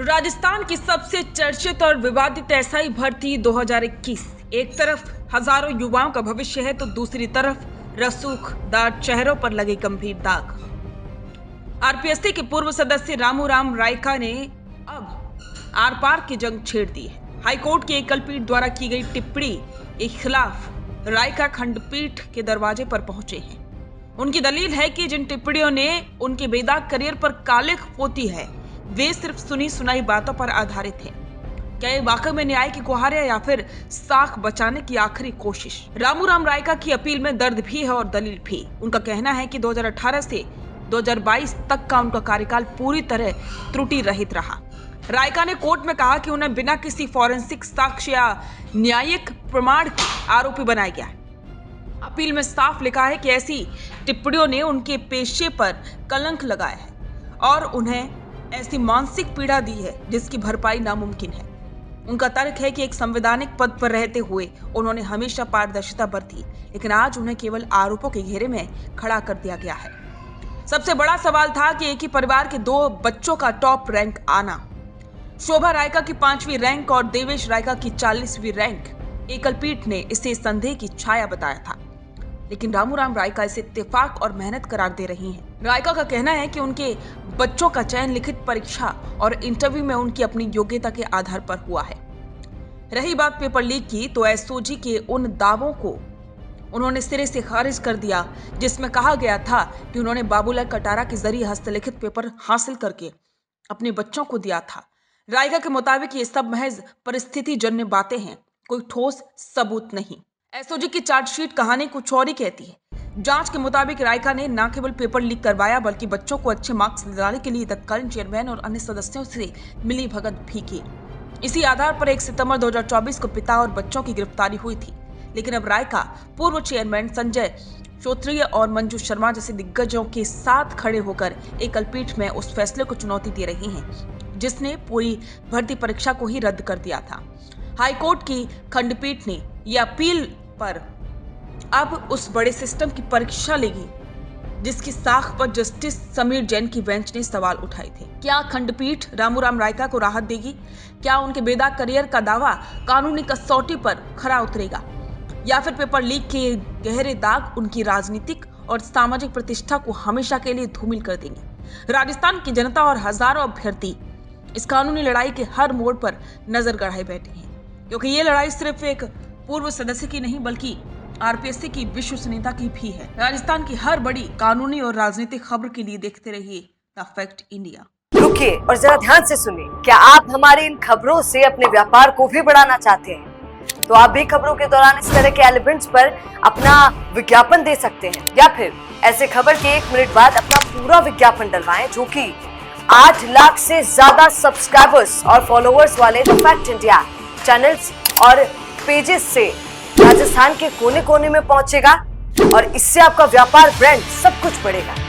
राजस्थान की सबसे चर्चित और विवादित एसआई भर्ती 2021। एक तरफ हजारों युवाओं का भविष्य है तो दूसरी तरफ रसूखदार चेहरों पर लगे गंभीर दाग। आरपीएससी के पूर्व सदस्य रामूराम रायका ने अब आर पार की जंग छेड़ दी है। हाईकोर्ट की एकल पीठ द्वारा की गई टिप्पणी के खिलाफ रायका खंडपीठ के दरवाजे पर पहुंचे हैं। उनकी दलील है कि जिन टिप्पणियों ने उनके बेदाग करियर पर कालिख पोती है वे सिर्फ सुनी सुनाई बातों पर आधारित हैं। क्या ये वाकई में न्याय की गुहार है या फिर साख बचाने की आखिरी कोशिश? रामूराम रायका की अपील में दर्द भी है और दलील भी। उनका कहना है कि 2018 से 2022 तक का उनका कार्यकाल पूरी तरह त्रुटि रहित रहा। रायका ने कोर्ट में कहा कि उन्हें बिना किसी फॉरेंसिक साक्ष्य या न्यायिक प्रमाण के आरोपी बनाया गया है। अपील में साफ लिखा है कि ऐसी टिप्पणियों ने उनके पेशे पर कलंक लगाया है और उन्हें ऐसी मानसिक पीड़ा दी है जिसकी भरपाई नामुमकिन है। उनका तर्क है कि एक संवैधानिक पद पर रहते हुए उन्होंने हमेशा पारदर्शिता बरती, लेकिन आज उन्हें केवल आरोपों के घेरे में खड़ा कर दिया गया है। सबसे बड़ा सवाल था कि एक ही परिवार के 2 बच्चों का टॉप रैंक आना। शोभा रायका की 5वीं रैंक और देवेश रायका की 40वीं रैंक। एकल पीठ ने इसे संदेह की छाया बताया था, लेकिन रामूराम रायका इसे इत्तेफाक और मेहनत करार दे रही हैं। रायका का कहना है कि उनके बच्चों का चयन लिखित परीक्षा और इंटरव्यू में उनकी अपनी योग्यता के आधार पर हुआ है। रही बात पेपर लीक की, तो एसओजी के उन दावों को उन्होंने सिरे से खारिज कर दिया जिसमें कहा गया था कि उन्होंने बाबूलाल कटारा के जरिए हस्तलिखित पेपर हासिल करके अपने बच्चों को दिया था। रायका के मुताबिक ये सब महज परिस्थिति जन्य बातें हैं, कोई ठोस सबूत नहीं। एसओजी की चार्जशीट कहानी कुछ और ही कहती है। जांच के मुताबिक रायका ने न केवल पेपर लीक करवाया बल्कि बच्चों को अच्छे मार्क्स दिलाने के लिए तत्कालीन चेयरमैन और अन्य सदस्यों से मिली भगत भी की। इसी आधार पर 1 सितंबर 2024 को पिता और बच्चों की गिरफ्तारी हुई थी। लेकिन अब रायका पूर्व चेयरमैन संजय श्रोत्रिय और मंजू शर्मा जैसे दिग्गजों के साथ खड़े होकर एकल पीठ में उस फैसले को चुनौती दे रही हैं जिसने पूरी भर्ती परीक्षा को ही रद्द कर दिया था। हाईकोर्ट की खंडपीठ ने यह अपील पर अब उस बड़े सिस्टम की परीक्षा लेगी जिसकी साख पर जस्टिस समीर जैन की बेंच ने सवाल उठाए थे। क्या खंडपीठ रामूराम रायका को राहत देगी? क्या उनके बेदाग करियर का दावा कानूनी कसौटी पर खरा उतरेगा, या फिर पेपर लीक के गहरे दाग उनकी राजनीतिक और सामाजिक प्रतिष्ठा को हमेशा के लिए धूमिल कर देंगे? राजस्थान की जनता और हजारों अभ्यर्थी इस कानूनी लड़ाई के हर मोड़ पर नजर गड़ाए बैठे हैं, क्योंकि ये लड़ाई सिर्फ एक पूर्व सदस्य की नहीं बल्कि आरपीएससी की विश्वसनीयता की भी है। राजस्थान की हर बड़ी कानूनी और राजनीतिक खबर के लिए देखते रहिए द फैक्ट इंडिया। रुकिए और जरा ध्यान से सुनिए। क्या आप हमारी इन खबरों से अपने व्यापार को भी बढ़ाना चाहते हैं? तो आप भी खबरों के दौरान इस तरह के एलिमेंट्स पर अपना विज्ञापन दे सकते हैं, या फिर ऐसे खबर के 1 मिनट बाद अपना पूरा विज्ञापन डलवाएं, जो कि 8 लाख से ज्यादा सब्सक्राइबर्स और फॉलोअर्स वाले द फैक्ट इंडिया चैनल्स और पेजेस से राजस्थान के कोने कोने में पहुंचेगा और इससे आपका व्यापार, ब्रांड सब कुछ बढ़ेगा।